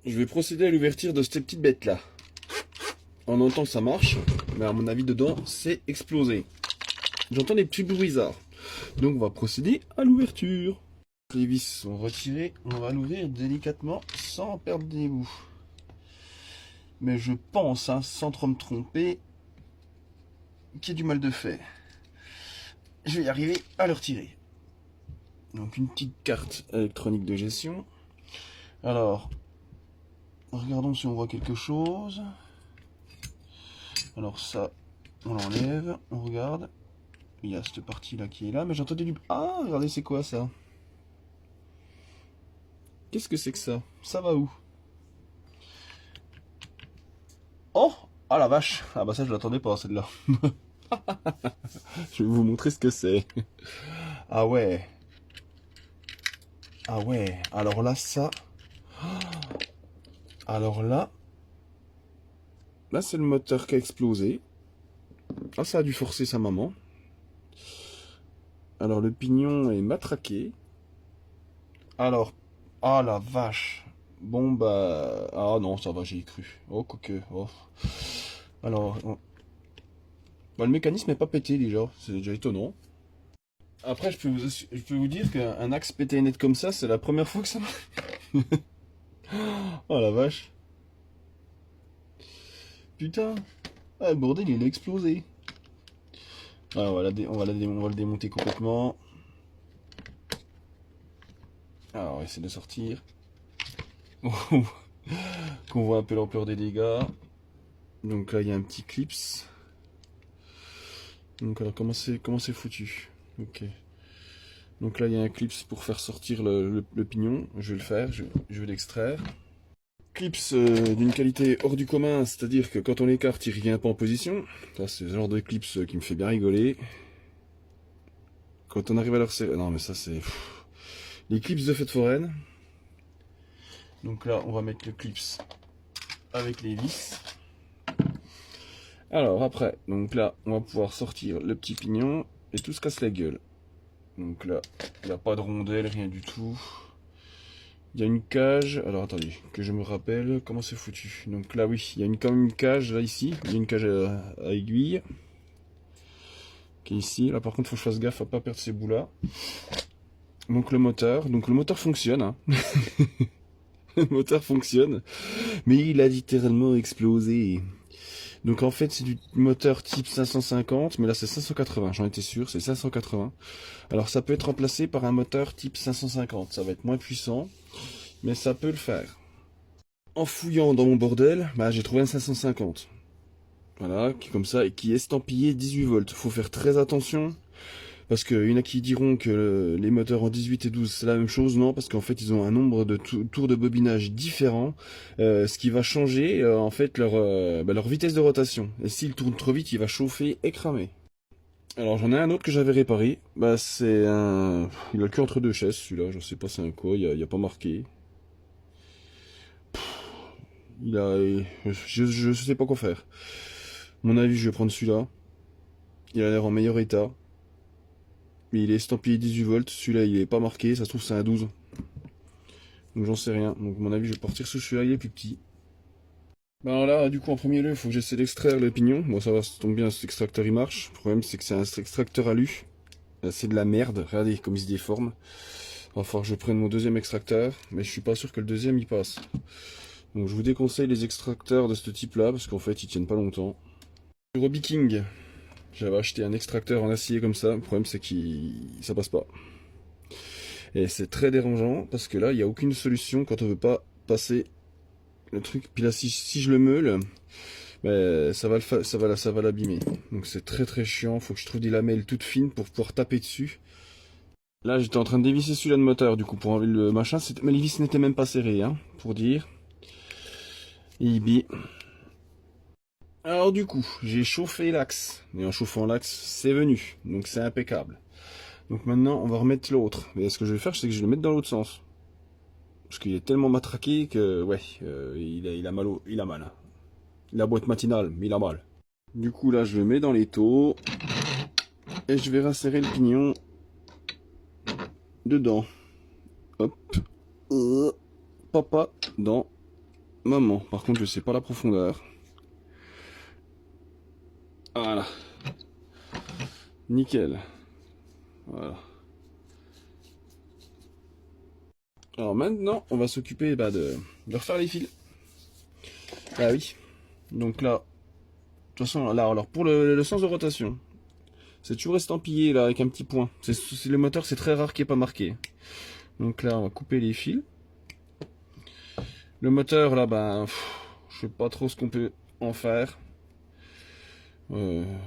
je vais procéder à l'ouverture de cette petite bête là. On entend que ça marche, mais à mon avis dedans c'est explosé. J'entends des petits bruits bizarres. Donc on va procéder à l'ouverture. Les vis sont retirées, on va l'ouvrir délicatement sans perdre des bouts. Mais je pense, hein, sans trop me tromper, qu'il y a du mal de fait. Je vais y arriver à le retirer. Donc une petite carte électronique de gestion. Alors, regardons si on voit quelque chose. Alors ça, on l'enlève, on regarde. Il y a cette partie là qui est là, mais j'entendais du... Ah, regardez, c'est quoi ça? Qu'est-ce que c'est que ça? Ça va où? Oh! Ah la vache! Ah bah ça je l'attendais pas celle-là. Je vais vous montrer ce que c'est. Ah ouais. Ah ouais. Alors là ça... Alors là... Là c'est le moteur qui a explosé. Ah ça a dû forcer sa maman. Alors le pignon est matraqué. Alors... Ah la vache! Bon bah... Ah non, ça va, j'y ai cru. Oh, quoique... Oh. Alors... Bah, le mécanisme n'est pas pété déjà, c'est déjà étonnant. Après, je peux vous dire qu'un axe pété net comme ça, c'est la première fois que ça marche. Oh la vache. Putain. Ah, le bordel, il a explosé. Ah, on va le démonter complètement. Alors, on va essayer de sortir. Qu'on voit un peu l'ampleur des dégâts. Donc là, il y a un petit clips. Donc alors, comment c'est foutu? Ok. Donc là, il y a un clips pour faire sortir le pignon. Je vais le faire, je vais l'extraire. Clips d'une qualité hors du commun, c'est-à-dire que quand on l'écarte, il ne revient pas en position. Ça, c'est le genre de clips qui me fait bien rigoler. Quand on arrive à leur serrer... Non, mais ça, c'est... Les clips de fête foraine. Donc là, on va mettre le clips avec les vis. Alors, après, donc là, on va pouvoir sortir le petit pignon et tout se casse la gueule. Donc là, il n'y a pas de rondelle, rien du tout. Il y a une cage, alors attendez, que je me rappelle comment c'est foutu. Donc là oui, il y a quand même une cage là ici, il y a une cage à aiguille. Qui est ici, là par contre il faut que je fasse gaffe à pas perdre ces bouts là. Donc le moteur fonctionne. Hein. Le moteur fonctionne, mais il a littéralement explosé. Donc en fait c'est du moteur type 550, mais là c'est 580, j'en étais sûr, c'est 580. Alors ça peut être remplacé par un moteur type 550, ça va être moins puissant. Mais ça peut le faire. En fouillant dans mon bordel, bah, j'ai trouvé un 550. Voilà, qui est comme ça et qui est estampillé 18 volts. Faut faire très attention. Parce qu'il y en a qui diront que les moteurs en 18 et 12 c'est la même chose. Non, parce qu'en fait ils ont un nombre de tours de bobinage différents. Ce qui va changer en fait leur vitesse de rotation. Et s'il tourne trop vite, il va chauffer et cramer. Alors j'en ai un autre que j'avais réparé. Bah c'est un... Il a le cul entre deux chaises celui-là. Je sais pas c'est un quoi, il y a pas marqué. Il a... Je sais pas quoi faire. À mon avis, je vais prendre celui-là. Il a l'air en meilleur état. Mais il est estampillé 18 volts. Celui-là, il est pas marqué. Ça se trouve, c'est un 12. Donc j'en sais rien. Donc à mon avis, je vais partir sur celui-là. Il est plus petit. Ben alors là, du coup, en premier lieu, il faut que j'essaie d'extraire le pignon. Bon, ça va, ça tombe bien, cet extracteur, il marche. Le problème, c'est que c'est un extracteur alu. C'est de la merde. Regardez comme il se déforme. Il va falloir que je prenne mon deuxième extracteur. Mais je suis pas sûr que le deuxième, il passe. Donc je vous déconseille les extracteurs de ce type-là. Parce qu'en fait, ils tiennent pas longtemps. Sur Hobby King, j'avais acheté un extracteur en acier comme ça. Le problème, c'est que ça passe pas. Et c'est très dérangeant parce que là, il n'y a aucune solution quand on veut pas passer le truc. Puis là, si je le meule, ben, ça va l'abîmer. Donc c'est très très chiant. Faut que je trouve des lamelles toutes fines pour pouvoir taper dessus. Là, j'étais en train de dévisser celui-là de moteur, du coup, pour enlever le machin. Mais les vis n'étaient même pas serrées, hein, pour dire. Et alors du coup, j'ai chauffé l'axe. Et en chauffant l'axe, c'est venu. Donc c'est impeccable. Donc maintenant, on va remettre l'autre. Mais ce que je vais faire, c'est que je vais le mettre dans l'autre sens. Parce qu'il est tellement matraqué que, ouais, il a mal. Il a mal. Il a beau être matinal, mais il a mal. Du coup, là, je le mets dans l'étau. Et je vais rasserrer le pignon dedans. Hop. Papa, dans moment. Par contre, je sais pas la profondeur. Voilà. Nickel. Voilà. Alors maintenant, on va s'occuper de refaire les fils. Ah oui. Donc là, de toute façon, là, alors pour le sens de rotation, c'est toujours estampillé là avec un petit point. Le moteur, c'est très rare qu'il n'y ait pas marqué. Donc là, on va couper les fils. Le moteur, là, je sais pas trop ce qu'on peut en faire.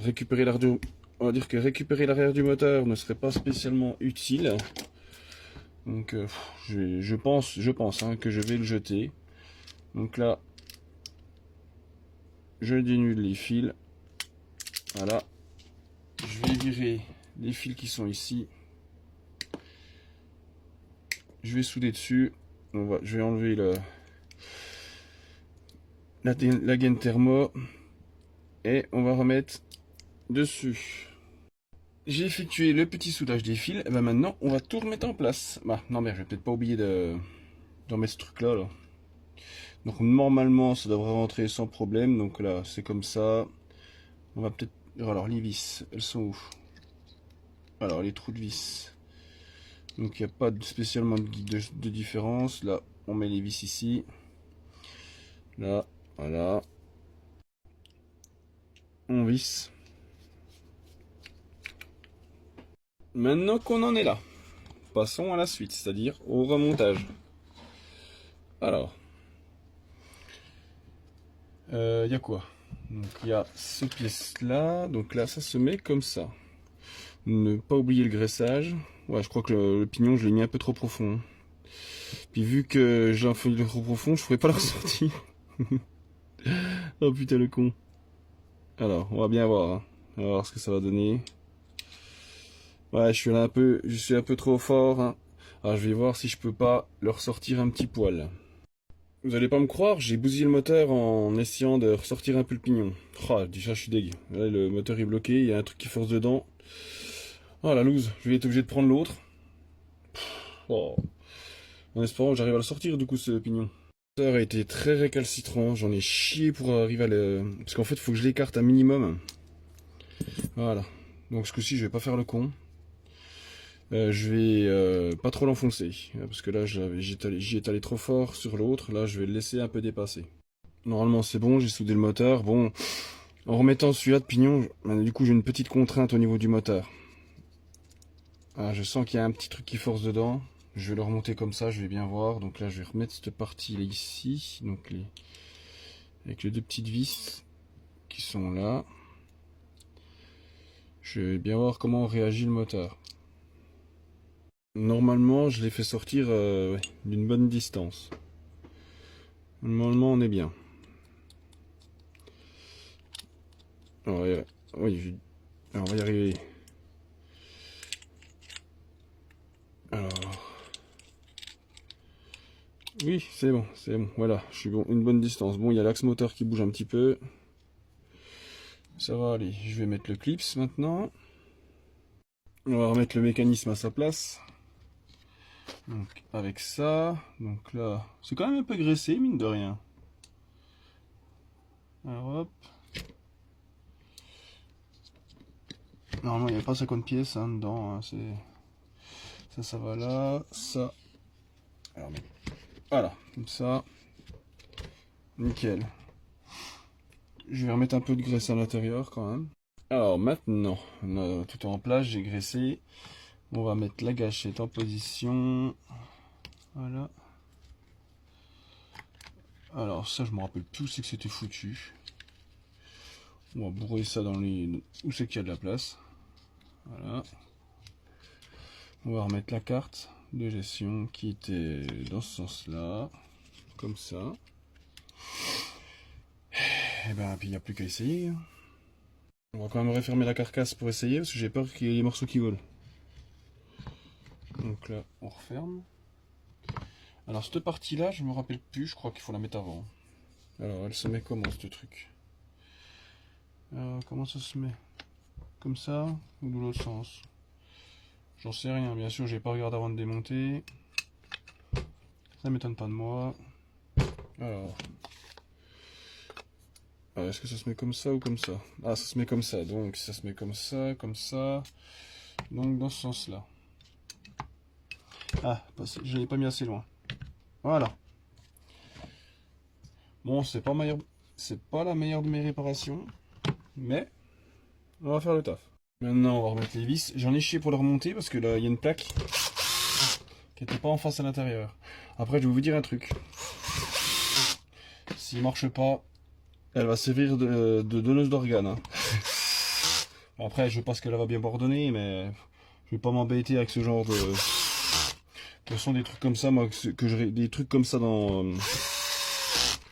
Récupérer l'arrière, on va dire que récupérer l'arrière du moteur ne serait pas spécialement utile. Donc, je pense que je vais le jeter. Donc là, je dénude les fils. Voilà. Je vais virer les fils qui sont ici. Je vais souder dessus. Je vais enlever la gaine thermo. Et on va remettre dessus. J'ai effectué le petit soudage des fils. Et ben maintenant, on va tout remettre en place. Bah, non, mais je vais peut-être pas oublier d'en mettre ce truc-là. Là. Donc, normalement, ça devrait rentrer sans problème. Donc là, c'est comme ça. On va peut-être... Alors, les vis, elles sont où? Alors, les trous de vis. Donc, il n'y a pas spécialement de différence. Là, on met les vis ici. Là, voilà. On visse. Maintenant qu'on en est là, passons à la suite, c'est-à-dire au remontage. Alors, il y a quoi? Donc il y a cette pièce-là, donc là ça se met comme ça. Ne pas oublier le graissage. Ouais, je crois que le pignon je l'ai mis un peu trop profond. Puis vu que j'ai un feu trop profond, je ne pourrais pas le ressortir. Oh putain le con. Alors, on va bien voir. Hein. On va voir ce que ça va donner. Ouais, je suis un peu trop fort. Hein. Alors je vais voir si je peux pas le ressortir un petit poil. Vous allez pas me croire, j'ai bousillé le moteur en essayant de ressortir un peu le pignon. Oh, déjà je suis dégueu. Là, le moteur est bloqué, il y a un truc qui force dedans. Oh la loose, je vais être obligé de prendre l'autre. Oh. En espérant que j'arrive à le sortir du coup ce pignon. Le moteur a été très récalcitrant, j'en ai chié pour arriver à le... Parce qu'en fait il faut que je l'écarte un minimum. Voilà. Donc ce coup-ci je vais pas faire le con. Je vais pas trop l'enfoncer, parce que là j'y étais allé trop fort sur l'autre, là je vais le laisser un peu dépasser. Normalement c'est bon, j'ai soudé le moteur, bon, en remettant celui-là de pignon, du coup j'ai une petite contrainte au niveau du moteur. Ah, je sens qu'il y a un petit truc qui force dedans, je vais le remonter comme ça, je vais bien voir, donc là je vais remettre cette partie là ici, donc avec les deux petites vis qui sont là. Je vais bien voir comment réagit le moteur. Normalement, je l'ai fait sortir ouais, d'une bonne distance. Normalement, on est bien. Alors, oui, alors, on va y arriver. Alors, oui, c'est bon, c'est bon. Voilà, je suis bon, une bonne distance. Bon, il y a l'axe moteur qui bouge un petit peu. Ça va aller. Je vais mettre le clips maintenant. On va remettre le mécanisme à sa place. Donc, avec ça. Donc là, c'est quand même un peu graissé, mine de rien. Alors, hop. Normalement, il n'y a pas 50 pièces hein, dedans. Hein, ça va là. Ça. Alors, voilà, comme ça. Nickel. Je vais remettre un peu de graisse à l'intérieur quand même. Alors maintenant, on a tout en place, j'ai graissé. On va mettre la gâchette en position. Voilà. Alors ça, je me rappelle plus où c'est que c'était foutu. On va bourrer ça dans les... Où c'est qu'il y a de la place. Voilà. On va remettre la carte de gestion qui était dans ce sens-là. Comme ça. Et ben, puis il n'y a plus qu'à essayer. On va quand même refermer la carcasse pour essayer parce que j'ai peur qu'il y ait des morceaux qui volent. Donc là, on referme. Alors cette partie-là, je me rappelle plus, je crois qu'il faut la mettre avant. Alors elle se met comment ce truc? Comment ça se met? Comme ça ou de l'autre sens? J'en sais rien, bien sûr, j'ai pas regardé avant de démonter. Ça m'étonne pas de moi. Alors, Est-ce que ça se met comme ça ou comme ça? Ah, ça se met comme ça. Donc ça se met comme ça, comme ça. Donc dans ce sens-là. Ah, je l'ai pas mis assez loin. Voilà. Bon, c'est pas la meilleure de mes réparations, mais on va faire le taf. Maintenant, on va remettre les vis. J'en ai chié pour le remonter parce que là, il y a une plaque qui n'était pas en face à l'intérieur. Après, je vais vous dire un truc. S'il marche pas, elle va servir de donneuse d'organes. Hein. Après, je sais pas ce qu'elle va bien ordonner, mais je vais pas m'embêter avec ce genre de... Ce sont des trucs comme ça, moi, des trucs comme ça dans...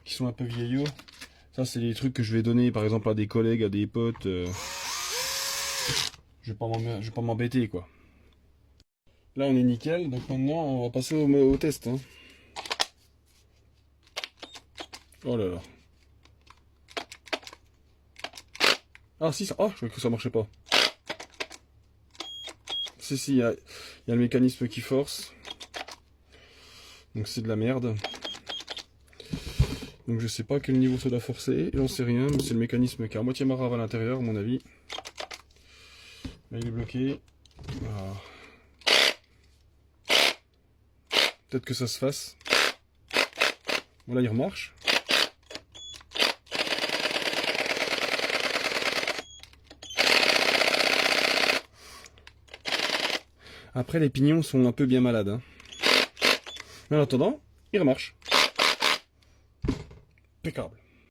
qui sont un peu vieillots. Ça, c'est des trucs que je vais donner, par exemple, à des collègues, à des potes. Je vais pas m'embêter, quoi. Là, on est nickel, donc maintenant, on va passer au test. Hein. Oh là là. Ah si, ça... Oh, je croyais que ça marchait pas. Si, il y a le mécanisme qui force. Donc c'est de la merde. Donc je sais pas à quel niveau ça doit forcer, j'en sais rien, mais c'est le mécanisme qui est à moitié marave à l'intérieur, à mon avis. Là il est bloqué. Voilà. Peut-être que ça se fasse. Voilà, il remarche. Après, les pignons sont un peu bien malades. Hein. Mais en attendant, il remarche. Impeccable.